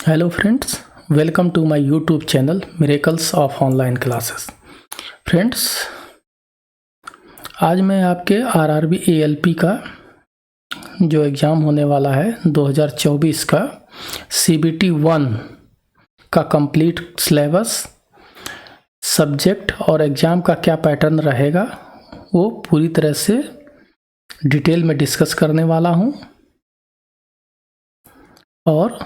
Hello friends, welcome to my YouTube channel miracles of online classes. Friends, आज मैं आपके RRB ALP का जो एग्ज़ाम होने वाला है 2024 का सीबीटी 1 का कंप्लीट सिलेबस, सब्जेक्ट और एग्ज़ाम का क्या पैटर्न रहेगा वो पूरी तरह से डिटेल में डिस्कस करने वाला हूँ। और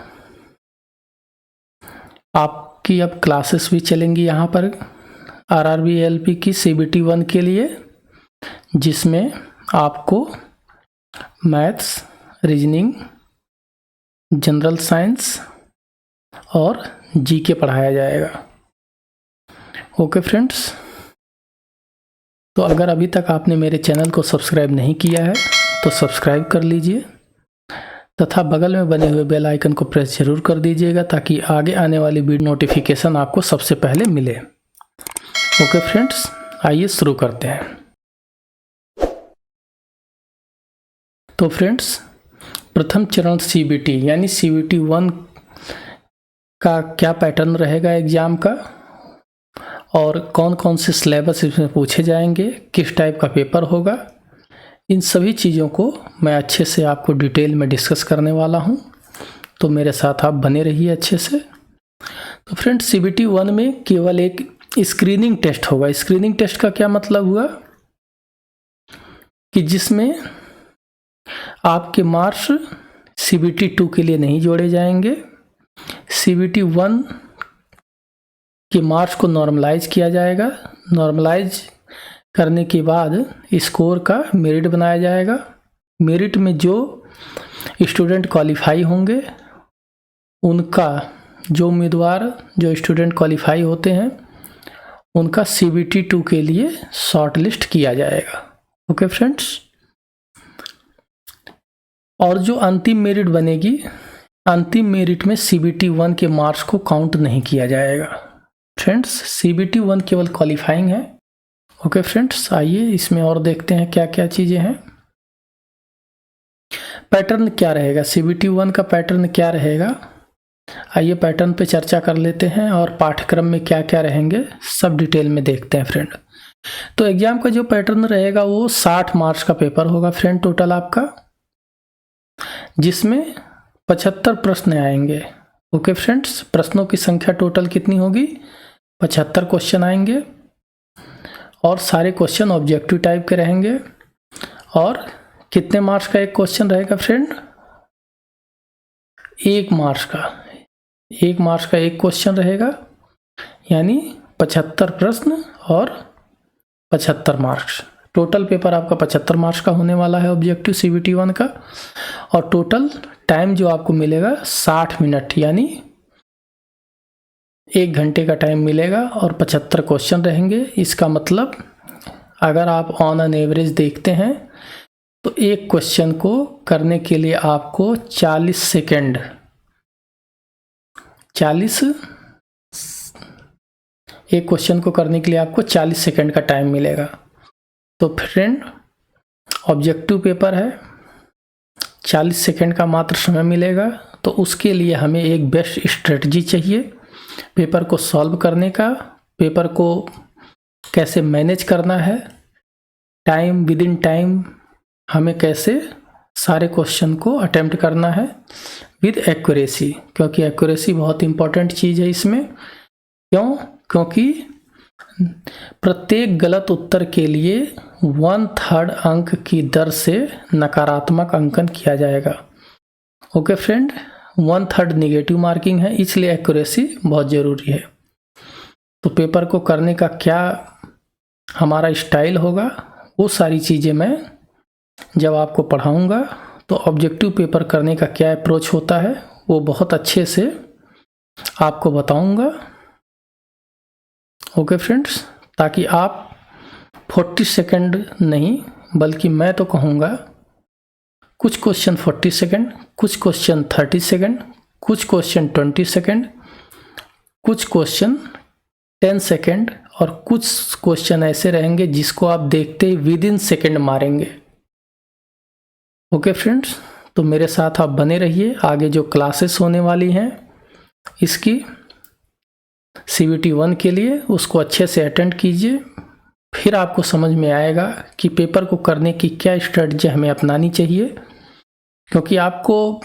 आपकी अब क्लासेस भी चलेंगी यहाँ पर आरआरबी एएलपी की सीबीटी 1 के लिए, जिसमें आपको मैथ्स, रीजनिंग, जनरल साइंस और जीके पढ़ाया जाएगा। ओके फ्रेंड्स, तो अगर अभी तक आपने मेरे चैनल को सब्सक्राइब नहीं किया है तो सब्सक्राइब कर लीजिए तथा बगल में बने हुए बेल आइकन को प्रेस जरूर कर दीजिएगा ताकि आगे आने वाली वीडियो नोटिफिकेशन आपको सबसे पहले मिले। ओके फ्रेंड्स, आइए शुरू करते हैं। तो फ्रेंड्स, प्रथम चरण सीबीटी यानी सीबीटी 1 का क्या पैटर्न रहेगा एग्ज़ाम का और कौन कौन से सिलेबस इसमें पूछे जाएंगे, किस टाइप का पेपर होगा, इन सभी चीज़ों को मैं अच्छे से आपको डिटेल में डिस्कस करने वाला हूं। तो मेरे साथ आप बने रहिए अच्छे से। तो फ्रेंड्स, सीबीटी 1 में केवल एक स्क्रीनिंग टेस्ट होगा। स्क्रीनिंग टेस्ट का क्या मतलब हुआ कि जिसमें आपके मार्क्स सीबीटी 2 के लिए नहीं जोड़े जाएंगे। सीबीटी 1 के मार्क्स को नॉर्मलाइज किया जाएगा। नॉर्मलाइज करने के बाद स्कोर का मेरिट बनाया जाएगा। मेरिट में जो स्टूडेंट क्वालिफाई होंगे उनका, जो उम्मीदवार जो स्टूडेंट क्वालिफाई होते हैं उनका सीबीटी 2 के लिए शॉर्ट लिस्ट किया जाएगा। ओके फ्रेंड्स, और जो अंतिम मेरिट बनेगी, अंतिम मेरिट में सीबीटी 1 के मार्क्स को काउंट नहीं किया जाएगा। फ्रेंड्स, सीबीटी 1 केवल क्वालिफाइंग है। ओके फ्रेंड्स, आइए इसमें और देखते हैं क्या क्या चीज़ें हैं। पैटर्न क्या रहेगा, सीबीटी 1 का पैटर्न क्या रहेगा, आइए पैटर्न पे चर्चा कर लेते हैं और पाठ्यक्रम में क्या क्या रहेंगे सब डिटेल में देखते हैं फ्रेंड। तो एग्जाम का जो पैटर्न रहेगा वो 60 मार्क्स का पेपर होगा फ्रेंड टोटल आपका, जिसमें 75 प्रश्न आएंगे। ओके फ्रेंड्स, प्रश्नों की संख्या टोटल कितनी होगी, 75 क्वेश्चन आएंगे और सारे क्वेश्चन ऑब्जेक्टिव टाइप के रहेंगे। और कितने मार्क्स का एक क्वेश्चन रहेगा फ्रेंड, 1 मार्क्स का, 1 मार्क्स का एक क्वेश्चन रहेगा, यानी 75 प्रश्न और 75 मार्क्स। टोटल पेपर आपका 75 मार्क्स का होने वाला है ऑब्जेक्टिव सीबीटी 1 का। और टोटल टाइम जो आपको मिलेगा 60 मिनट, यानी 1 घंटे का टाइम मिलेगा और 75 क्वेश्चन रहेंगे। इसका मतलब अगर आप ऑन एन एवरेज देखते हैं तो एक क्वेश्चन को करने के लिए आपको 40 सेकेंड, एक क्वेश्चन को करने के लिए आपको 40 सेकेंड का टाइम मिलेगा। तो फ्रेंड, ऑब्जेक्टिव पेपर है, 40 सेकेंड का मात्र समय मिलेगा। तो उसके लिए हमें एक बेस्ट स्ट्रेटजी चाहिए पेपर को सॉल्व करने का, पेपर को कैसे मैनेज करना है, टाइम विद इन टाइम हमें कैसे सारे क्वेश्चन को अटेम्प्ट करना है विद एक्यूरेसी, क्योंकि एक्यूरेसी बहुत इंपॉर्टेंट चीज़ है इसमें। क्योंकि प्रत्येक गलत उत्तर के लिए 1/3 अंक की दर से नकारात्मक अंकन किया जाएगा। ओके फ्रेंड, 1/3 निगेटिव मार्किंग है, इसलिए एक्यूरेसी बहुत ज़रूरी है। तो पेपर को करने का क्या हमारा स्टाइल होगा वो सारी चीज़ें मैं जब आपको पढ़ाऊंगा तो ऑब्जेक्टिव पेपर करने का क्या अप्रोच होता है वो बहुत अच्छे से आपको बताऊंगा। ओके फ्रेंड्स, ताकि आप 40 सेकंड नहीं बल्कि मैं तो कहूँगा कुछ क्वेश्चन 40 सेकंड, कुछ क्वेश्चन 30 सेकंड, कुछ क्वेश्चन 20 सेकंड, कुछ क्वेश्चन 10 सेकंड और कुछ क्वेश्चन ऐसे रहेंगे जिसको आप देखते ही विद इन सेकंड मारेंगे। ओके फ्रेंड्स, तो मेरे साथ आप बने रहिए। आगे जो क्लासेस होने वाली हैं इसकी CBT 1 के लिए, उसको अच्छे से अटेंड कीजिए। फिर आपको समझ में आएगा कि पेपर को करने की क्या स्ट्रेटजी हमें अपनानी चाहिए, क्योंकि आपको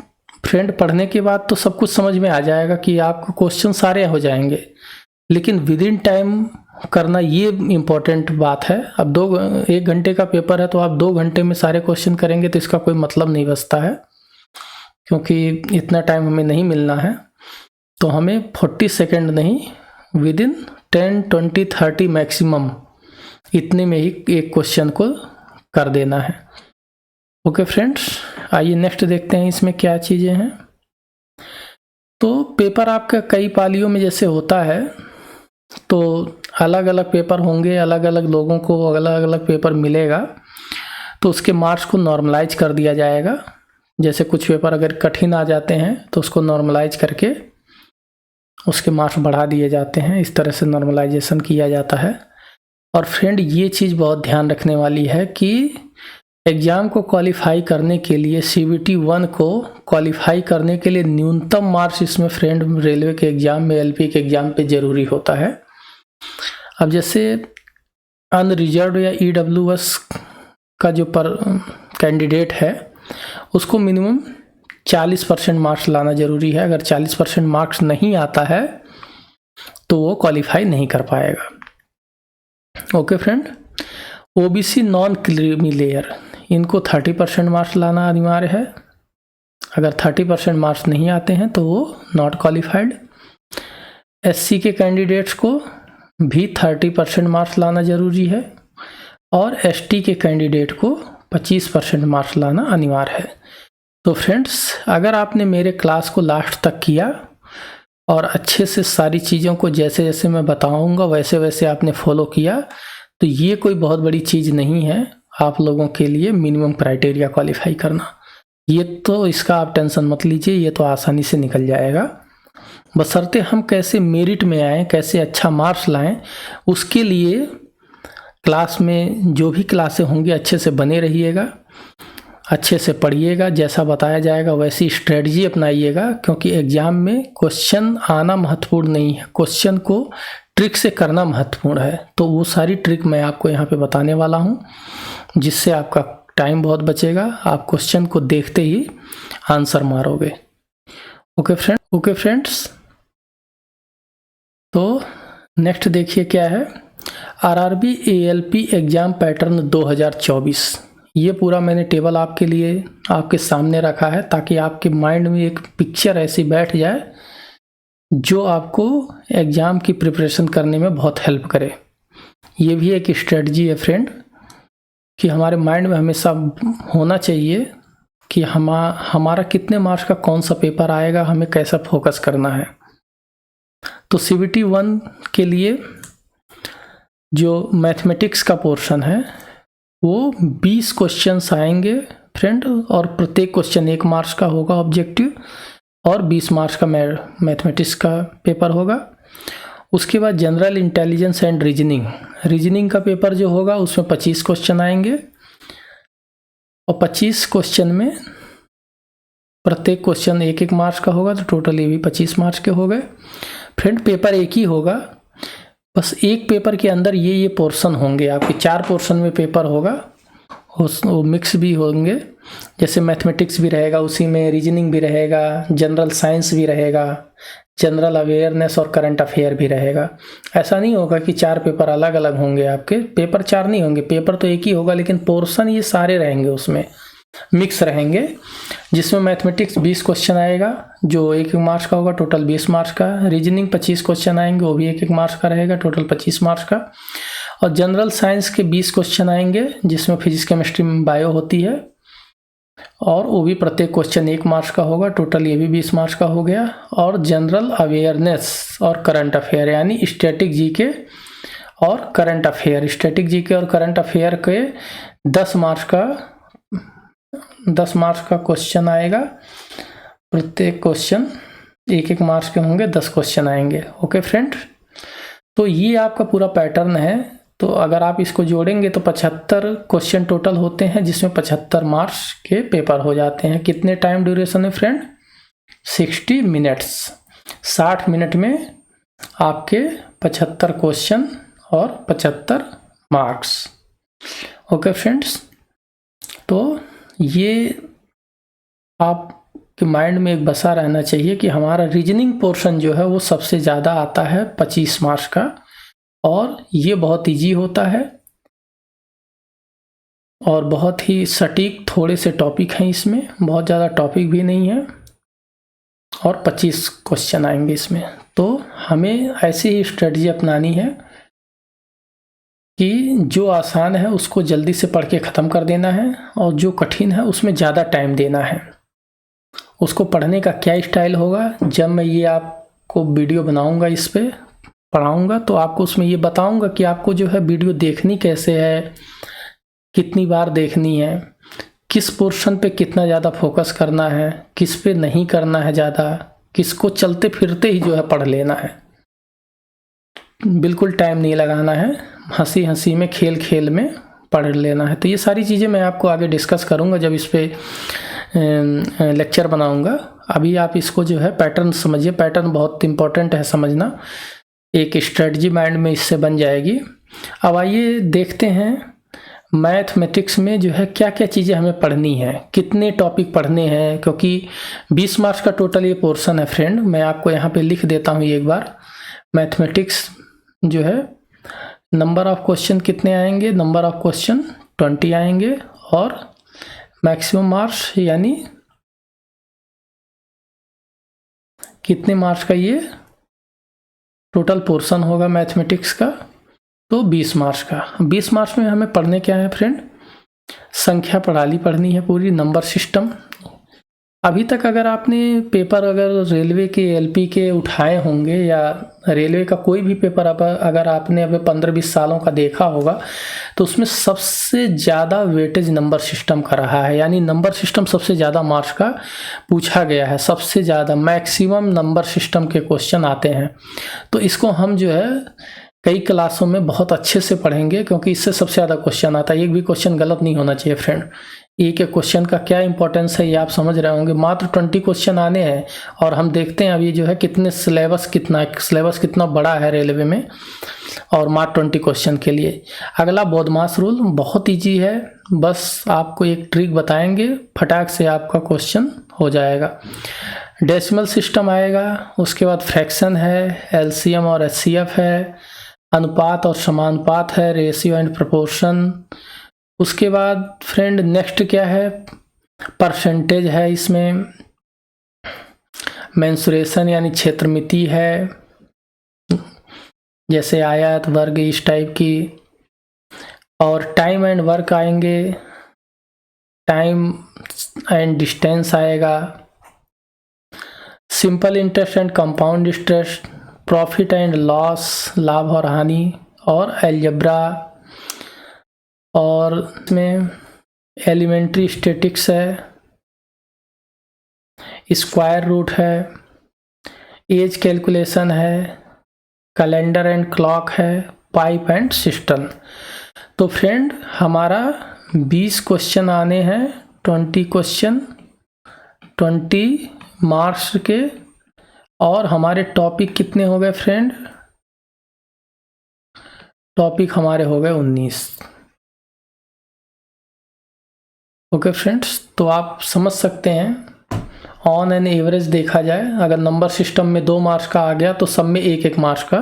फ्रेंड पढ़ने के बाद तो सब कुछ समझ में आ जाएगा कि आपको क्वेश्चन सारे हो जाएंगे, लेकिन विद इन टाइम करना ये इम्पोर्टेंट बात है। अब 1 घंटे का पेपर है तो आप 2 घंटे में सारे क्वेश्चन करेंगे तो इसका कोई मतलब नहीं बचता है, क्योंकि इतना टाइम हमें नहीं मिलना है। तो हमें 40 सेकेंड नहीं, विद इन 10, 20, 30 मैक्सिमम इतने में ही एक क्वेश्चन को कर देना है। ओके फ्रेंड्स, आइए नेक्स्ट देखते हैं इसमें क्या चीज़ें हैं। तो पेपर आपका कई पालियों में जैसे होता है, तो अलग अलग पेपर होंगे, अलग अलग लोगों को अलग अलग पेपर मिलेगा, तो उसके मार्क्स को नॉर्मलाइज कर दिया जाएगा। जैसे कुछ पेपर अगर कठिन आ जाते हैं तो उसको नॉर्मलाइज करके उसके मार्क्स बढ़ा दिए जाते हैं। इस तरह से नॉर्मलाइजेशन किया जाता है। और फ्रेंड, ये चीज़ बहुत ध्यान रखने वाली है कि एग्ज़ाम को क्वालिफाई करने के लिए, CBT 1 को क्वालिफाई करने के लिए न्यूनतम मार्क्स इसमें फ्रेंड रेलवे के एग्ज़ाम में, LP के एग्ज़ाम पे ज़रूरी होता है। अब जैसे अनरिजर्व या EWS का जो कैंडिडेट है उसको मिनिमम 40% मार्क्स लाना ज़रूरी है। अगर 40% मार्क्स नहीं आता है तो वो क्वालिफाई नहीं कर पाएगा। Okay friend, OBC non creamy layer, इनको 30% मार्क्स लाना अनिवार्य है। अगर 30% मार्क्स नहीं आते हैं तो वो नॉट क्वालिफाइड। SC के कैंडिडेट्स को भी 30% मार्क्स लाना ज़रूरी है, और ST के कैंडिडेट को 25% मार्क्स लाना अनिवार्य है। तो फ्रेंड्स, अगर आपने मेरे क्लास को लास्ट तक किया और अच्छे से सारी चीज़ों को जैसे जैसे मैं बताऊंगा वैसे वैसे आपने फॉलो किया, तो ये कोई बहुत बड़ी चीज़ नहीं है आप लोगों के लिए मिनिमम क्राइटेरिया क्वालिफाई करना। ये तो इसका आप टेंशन मत लीजिए, ये तो आसानी से निकल जाएगा। बशर्ते हम कैसे मेरिट में आएँ, कैसे अच्छा मार्क्स लाएं, उसके लिए क्लास में जो भी क्लासें होंगी अच्छे से बने रहिएगा, अच्छे से पढ़िएगा, जैसा बताया जाएगा वैसी स्ट्रेटजी अपनाइएगा। क्योंकि एग्ज़ाम में क्वेश्चन आना महत्वपूर्ण नहीं है, क्वेश्चन को ट्रिक से करना महत्वपूर्ण है। तो वो सारी ट्रिक मैं आपको यहाँ पे बताने वाला हूँ, जिससे आपका टाइम बहुत बचेगा। आप क्वेश्चन को देखते ही आंसर मारोगे। ओके फ्रेंड्स, तो नेक्स्ट देखिए क्या है, RRB ALP एग्ज़ाम पैटर्न 2024। ये पूरा मैंने टेबल आपके लिए आपके सामने रखा है, ताकि आपके माइंड में एक पिक्चर ऐसी बैठ जाए जो आपको एग्ज़ाम की प्रिपरेशन करने में बहुत हेल्प करे। ये भी एक स्ट्रेटजी है फ्रेंड, कि हमारे माइंड में हमेशा होना चाहिए कि हमारा कितने मार्क्स का कौन सा पेपर आएगा, हमें कैसा फोकस करना है। तो CBT 1 के लिए जो मैथमेटिक्स का पोर्शन है वो 20 क्वेश्चंस आएंगे फ्रेंड, और प्रत्येक क्वेश्चन 1 मार्क्स का होगा ऑब्जेक्टिव, और 20 मार्क्स का मैथमेटिक्स का पेपर होगा। उसके बाद जनरल इंटेलिजेंस एंड रीजनिंग का पेपर जो होगा उसमें 25 क्वेश्चन आएंगे, और 25 क्वेश्चन में प्रत्येक क्वेश्चन 1-1 मार्क्स का होगा, तो टोटल ये भी 25 मार्क्स के हो गए। फ्रेंड, पेपर एक ही होगा, बस एक पेपर के अंदर ये पोर्शन होंगे आपके। 4 पोर्शन में पेपर होगा, वो मिक्स भी होंगे। जैसे मैथमेटिक्स भी रहेगा, उसी में रीजनिंग भी रहेगा, जनरल साइंस भी रहेगा, जनरल अवेयरनेस और करंट अफेयर भी रहेगा। ऐसा नहीं होगा कि 4 पेपर अलग अलग होंगे आपके। पेपर 4 नहीं होंगे, पेपर तो एक ही होगा, लेकिन पोर्शन ये सारे रहेंगे, उसमें मिक्स रहेंगे। जिसमें मैथमेटिक्स 20 क्वेश्चन आएगा जो 1-1 मार्क्स का होगा, टोटल 20 मार्क्स का। रीजनिंग 25 क्वेश्चन आएंगे, वो भी 1-1 मार्क्स का रहेगा, टोटल 25 मार्क्स का। और जनरल साइंस के 20 क्वेश्चन आएंगे, जिसमें फिजिक्स, केमिस्ट्री, बायो होती है, और वो भी प्रत्येक क्वेश्चन 1 मार्क्स का होगा, टोटल ये भी 20 मार्क्स का हो गया। और जनरल अवेयरनेस और करंट अफेयर, यानी स्टैटिक जीके और करंट अफेयर। स्टैटिक जीके और करंट अफेयर के 10 मार्क्स का क्वेश्चन आएगा। प्रत्येक क्वेश्चन 1-1 मार्क्स के होंगे, 10 क्वेश्चन आएंगे। ओके फ्रेंड, तो ये आपका पूरा पैटर्न है। तो अगर आप इसको जोड़ेंगे तो 75 क्वेश्चन टोटल होते हैं, जिसमें 75 मार्क्स के पेपर हो जाते हैं। कितने टाइम ड्यूरेशन है फ्रेंड? 60 मिनट्स। 60 मिनट में आपके 75 क्वेश्चन और 75 मार्क्स। ओके फ्रेंड्स, तो ये आपके माइंड में एक बसा रहना चाहिए कि हमारा रीजनिंग पोर्शन जो है वो सबसे ज़्यादा आता है 25 मार्क्स का, और ये बहुत इजी होता है और बहुत ही सटीक, थोड़े से टॉपिक हैं इसमें, बहुत ज़्यादा टॉपिक भी नहीं है, और 25 क्वेश्चन आएंगे इसमें। तो हमें ऐसी ही स्ट्रेटजी अपनानी है कि जो आसान है उसको जल्दी से पढ़ के ख़त्म कर देना है, और जो कठिन है उसमें ज़्यादा टाइम देना है। उसको पढ़ने का क्या स्टाइल होगा, जब मैं ये आपको वीडियो बनाऊंगा, इस पे पढ़ाऊंगा, तो आपको उसमें ये बताऊंगा कि आपको जो है वीडियो देखनी कैसे है, कितनी बार देखनी है, किस पोर्शन पे कितना ज़्यादा फोकस करना है, किस पे नहीं करना है ज़्यादा, किसको चलते फिरते ही जो है पढ़ लेना है, बिल्कुल टाइम नहीं लगाना है, हंसी हंसी में, खेल खेल में पढ़ लेना है। तो ये सारी चीज़ें मैं आपको आगे डिस्कस करूँगा जब इस पे लेक्चर बनाऊँगा। अभी आप इसको जो है पैटर्न समझिए, पैटर्न बहुत इंपॉर्टेंट है समझना, एक स्ट्रेटजी माइंड में इससे बन जाएगी। अब आइए देखते हैं मैथमेटिक्स में जो है क्या क्या चीज़ें हमें पढ़नी है, कितने टॉपिक पढ़ने हैं, क्योंकि 20 मार्क्स का टोटल ये पोर्शन है फ्रेंड। मैं आपको यहाँ पे लिख देता हूँ एक बार। मैथमेटिक्स जो है, नंबर ऑफ क्वेश्चन कितने आएंगे, नंबर ऑफ क्वेश्चन 20 आएंगे, और मैक्सिमम मार्क्स यानी कितने मार्क्स का ये टोटल पोर्शन होगा मैथमेटिक्स का, तो 20 मार्क्स का। 20 मार्क्स में हमें पढ़ने क्या है फ्रेंड, संख्या प्रणाली पढ़नी है पूरी, नंबर सिस्टम। अभी तक अगर आपने पेपर अगर रेलवे के एलपी के उठाए होंगे, या रेलवे का कोई भी पेपर अगर आपने अभी 15-20 सालों का देखा होगा, तो उसमें सबसे ज़्यादा वेटेज नंबर सिस्टम का रहा है, यानी नंबर सिस्टम सबसे ज़्यादा मार्क्स का पूछा गया है, सबसे ज़्यादा मैक्सिमम नंबर सिस्टम के क्वेश्चन आते हैं। तो इसको हम जो है कई क्लासों में बहुत अच्छे से पढ़ेंगे, क्योंकि इससे सबसे ज़्यादा क्वेश्चन आता है। एक भी क्वेश्चन गलत नहीं होना चाहिए फ्रेंड। एक एक क्वेश्चन का क्या इंपॉर्टेंस है ये आप समझ रहे होंगे। मात्र 20 क्वेश्चन आने हैं, और हम देखते हैं अभी जो है कितने सिलेबस कितना बड़ा है रेलवे में, और मात्र 20 क्वेश्चन के लिए। अगला बॉडमास रूल बहुत ईजी है, बस आपको एक ट्रिक बताएंगे, फटाक से आपका क्वेश्चन हो जाएगा। डेसिमल सिस्टम आएगा, उसके बाद फ्रैक्शन है, एलसीएम और एचसीएफ है, अनुपात और समानुपात है, रेशियो एंड प्रोपोर्शन। उसके बाद फ्रेंड नेक्स्ट क्या है, परसेंटेज है, इसमें मेंसुरेशन यानी क्षेत्रमिति है, जैसे आयत, वर्ग, इस टाइप की। और टाइम एंड वर्क आएंगे, टाइम एंड डिस्टेंस आएगा, simple interest and compound interest, profit and loss, लाभ और हानि, और अलजेब्रा। और इसमें एलिमेंट्री स्टैटिक्स है, स्क्वायर रूट है, एज कैलकुलेशन है, कैलेंडर एंड क्लॉक है, पाइप एंड सिस्टम। तो फ्रेंड हमारा 20 क्वेश्चन आने हैं, 20 क्वेश्चन 20 मार्क्स के, और हमारे टॉपिक कितने हो गए फ्रेंड, टॉपिक हमारे हो गए 19। ओके फ्रेंड्स, तो आप समझ सकते हैं ऑन एन एवरेज देखा जाए, अगर नंबर सिस्टम में 2 मार्क्स का आ गया तो सब में 1-1 मार्क्स का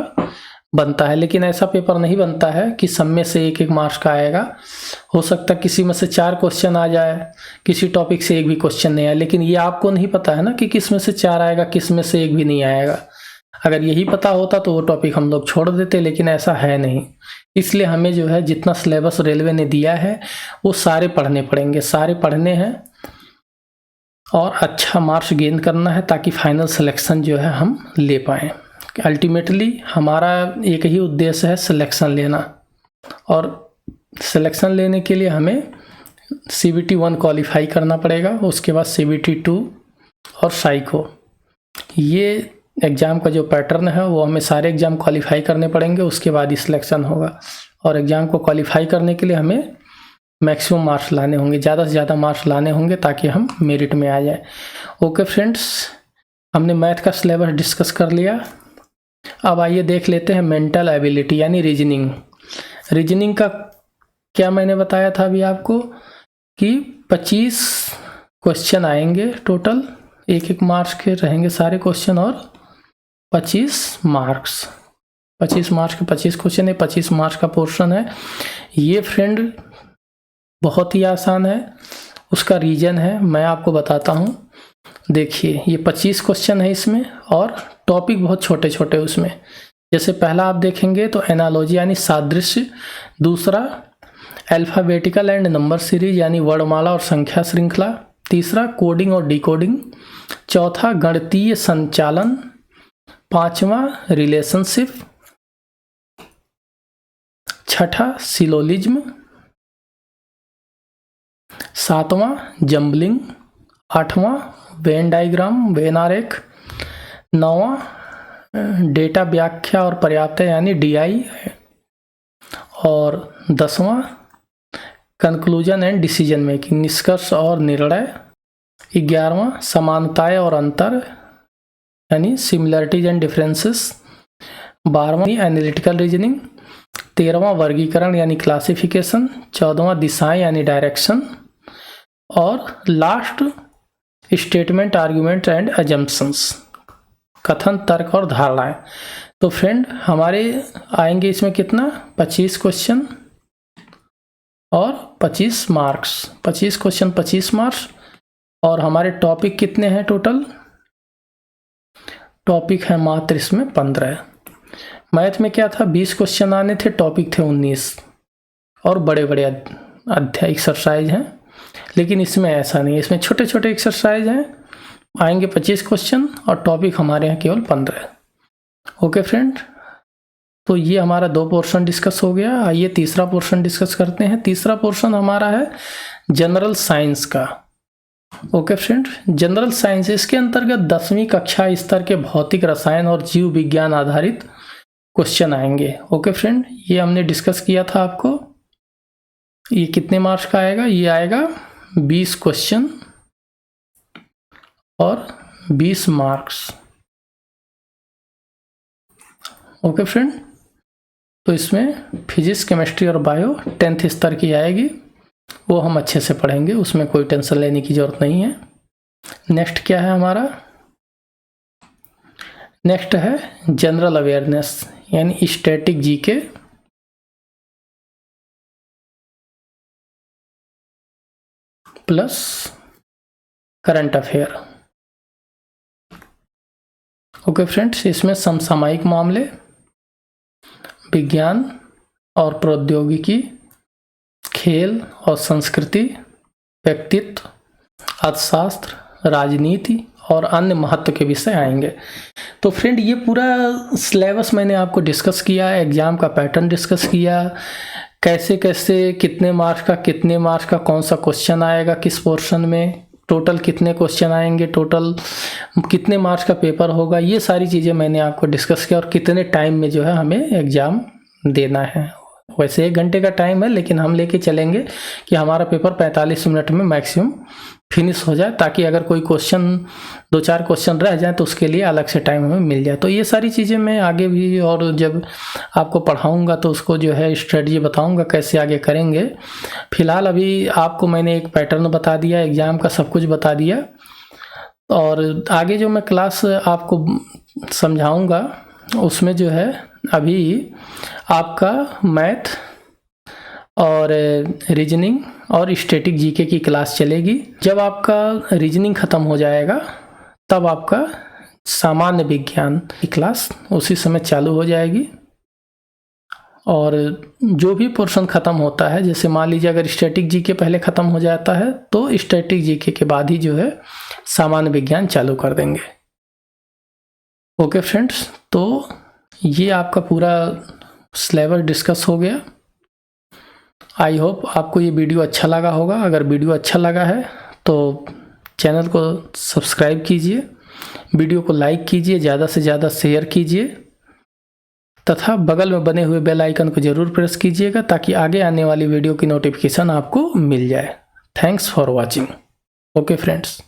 बनता है। लेकिन ऐसा पेपर नहीं बनता है कि सब में से 1-1 मार्क्स का आएगा। हो सकता है किसी में से 4 क्वेश्चन आ जाए, किसी टॉपिक से 1 भी क्वेश्चन नहीं आए, लेकिन ये आपको नहीं पता है ना कि किस में से 4 आएगा, किस में से 1 भी नहीं आएगा। अगर यही पता होता तो वो टॉपिक हम लोग छोड़ देते, लेकिन ऐसा है नहीं। इसलिए हमें जो है जितना सिलेबस रेलवे ने दिया है वो सारे पढ़ने पड़ेंगे, सारे पढ़ने हैं, और अच्छा मार्क्स गेन करना है, ताकि फाइनल सिलेक्शन जो है हम ले पाएँ। अल्टीमेटली हमारा एक ही उद्देश्य है, सिलेक्शन लेना, और सिलेक्शन लेने के लिए हमें CBT 1 क्वालिफाई करना पड़ेगा, उसके बाद CBT 2 और साइको। ये एग्ज़ाम का जो पैटर्न है वो हमें सारे एग्ज़ाम क्वालिफाई करने पड़ेंगे, उसके बाद ही सिलेक्शन होगा। और एग्ज़ाम को क्वालिफाई करने के लिए हमें मैक्सिमम मार्क्स लाने होंगे, ज़्यादा से ज़्यादा मार्क्स लाने होंगे, ताकि हम मेरिट में आ जाए। ओके फ्रेंड्स, हमने मैथ का सिलेबस डिस्कस कर लिया। अब आइए देख लेते हैं मेंटल एबिलिटी यानी रीजनिंग। रीजनिंग का क्या मैंने बताया था अभी आपको कि 25 क्वेश्चन आएंगे टोटल, 1-1 मार्क्स के रहेंगे सारे क्वेश्चन और 25 मार्क्स। 25 मार्क्स के 25 क्वेश्चन है, 25 मार्क्स का पोर्शन है। ये फ्रेंड बहुत ही आसान है। उसका रीजन है मैं आपको बताता हूँ। देखिए ये 25 क्वेश्चन है इसमें और टॉपिक बहुत छोटे छोटे उसमें। जैसे पहला आप देखेंगे तो एनालॉजी यानी सादृश्य, दूसरा अल्फ़ाबेटिकल एंड नंबर सीरीज यानी वर्णमाला और संख्या श्रृंखला, तीसरा कोडिंग और डिकोडिंग, चौथा गणितीय संचालन, पांचवा रिलेशनशिप, छठा सिलोजिज्म, सातवां जंबलिंग, आठवां वेन डायग्राम वेन आरेख, नौवां डेटा व्याख्या और पर्याप्त यानी डीआई, और 10वां कंक्लूजन एंड डिसीजन मेकिंग निष्कर्ष और निर्णय, 11वां समानताएं और अंतर यानी सिमिलरिटीज एंड डिफरेंसेस, 12वां एनालिटिकल रीजनिंग, 13वां वर्गीकरण यानी क्लासिफिकेशन, 14वां दिशाएं यानी डायरेक्शन, और last statement argument and assumptions कथन तर्क और धारणाएं। तो फ्रेंड हमारे आएंगे इसमें कितना 25 क्वेश्चन और 25 मार्क्स। 25 क्वेश्चन 25 मार्क्स और हमारे टॉपिक कितने हैं टोटल? टॉपिक है मात्र इसमें 15। मैथ में क्या था 20 क्वेश्चन आने थे, टॉपिक थे 19 और बड़े बड़े अध्याय एक्सरसाइज हैं। लेकिन इसमें ऐसा नहीं, इसमें छोटे छोटे एक्सरसाइज हैं, आएंगे 25 क्वेश्चन और टॉपिक हमारे यहाँ केवल 15। ओके फ्रेंड, तो ये हमारा 2 पोर्शन डिस्कस हो गया। आइए तीसरा पोर्शन डिस्कस करते हैं। तीसरा पोर्शन हमारा है जनरल साइंस का। ओके फ्रेंड, जनरल साइंस इसके अंतर्गत 10वीं कक्षा स्तर के भौतिक रसायन और जीव विज्ञान आधारित क्वेश्चन आएंगे। ओके फ्रेंड, ये हमने डिस्कस किया था आपको। ये कितने मार्क्स का आएगा? ये आएगा 20 क्वेश्चन और 20 मार्क्स। ओके फ्रेंड, तो इसमें फिजिक्स केमिस्ट्री और बायो 10th स्तर की आएगी, वो हम अच्छे से पढ़ेंगे, उसमें कोई टेंशन लेने की ज़रूरत नहीं है। नेक्स्ट क्या है हमारा? नेक्स्ट है जनरल अवेयरनेस यानी static GK, plus current affair. Okay friends, इसमें समसामयिक मामले, विज्ञान और प्रौद्योगिकी, खेल और संस्कृति, व्यक्तित्व, अर्थशास्त्र, राजनीति और अन्य महत्व के विषय आएंगे। तो फ्रेंड ये पूरा सिलेबस मैंने आपको डिस्कस किया, एग्जाम का पैटर्न डिस्कस किया, कैसे कैसे कितने मार्क्स का कौन सा क्वेश्चन आएगा किस पोर्शन में, टोटल कितने क्वेश्चन आएंगे, टोटल कितने मार्क्स का पेपर होगा, ये सारी चीज़ें मैंने आपको डिस्कस किया और कितने टाइम में जो है हमें एग्ज़ाम देना है। वैसे 1 घंटे का टाइम है, लेकिन हम लेके चलेंगे कि हमारा पेपर 45 मिनट में मैक्सिमम फिनिश हो जाए, ताकि अगर कोई क्वेश्चन 2-4 क्वेश्चन रह जाए तो उसके लिए अलग से टाइम हमें मिल जाए। तो ये सारी चीज़ें मैं आगे भी और जब आपको पढ़ाऊँगा तो उसको जो है स्ट्रेटजी बताऊँगा कैसे आगे करेंगे। फ़िलहाल अभी आपको मैंने एक पैटर्न बता दिया, एग्ज़ाम का सब कुछ बता दिया, और आगे जो मैं क्लास आपको समझाऊँगा उसमें जो है अभी आपका मैथ और रीजनिंग और स्टैटिक जीके की क्लास चलेगी। जब आपका रीजनिंग ख़त्म हो जाएगा तब आपका सामान्य विज्ञान की क्लास उसी समय चालू हो जाएगी। और जो भी पोर्शन ख़त्म होता है, जैसे मान लीजिए अगर स्टैटिक जीके पहले ख़त्म हो जाता है तो स्टैटिक जीके के बाद ही जो है सामान्य विज्ञान चालू कर देंगे। ओके फ्रेंड्स, तो ये आपका पूरा सिलेबस डिस्कस हो गया। आई होप आपको ये वीडियो अच्छा लगा होगा। अगर वीडियो अच्छा लगा है तो चैनल को सब्सक्राइब कीजिए, वीडियो को लाइक कीजिए, ज़्यादा से ज़्यादा शेयर कीजिए तथा बगल में बने हुए बेल आइकन को ज़रूर प्रेस कीजिएगा ताकि आगे आने वाली वीडियो की नोटिफिकेशन आपको मिल जाए। Thanks for watching. Okay friends.